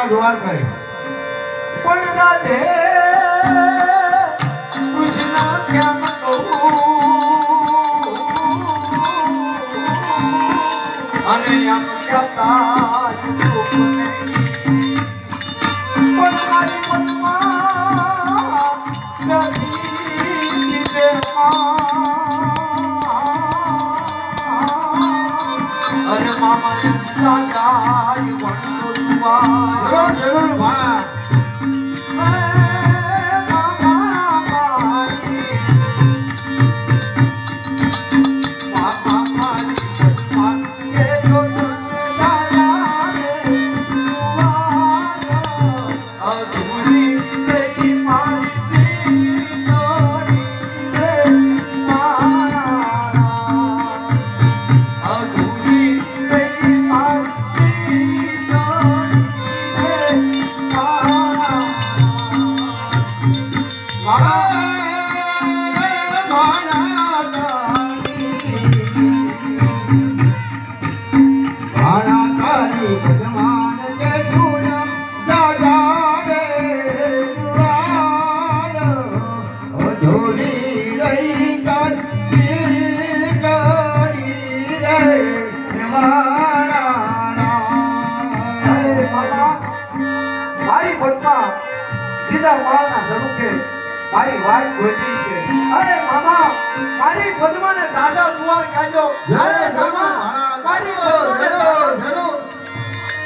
જોવાર કહે પણ રાધે કૃષ્ણ કેમ કહું અને એમ કહેતા પણ મારી મનમાં અરે મામા દાદા જરૂર ભાણા મારી વાત ગોતી છે અરે મામા મારી પદ્માને દાદા દુવાર કાઢો અરે મામા મારી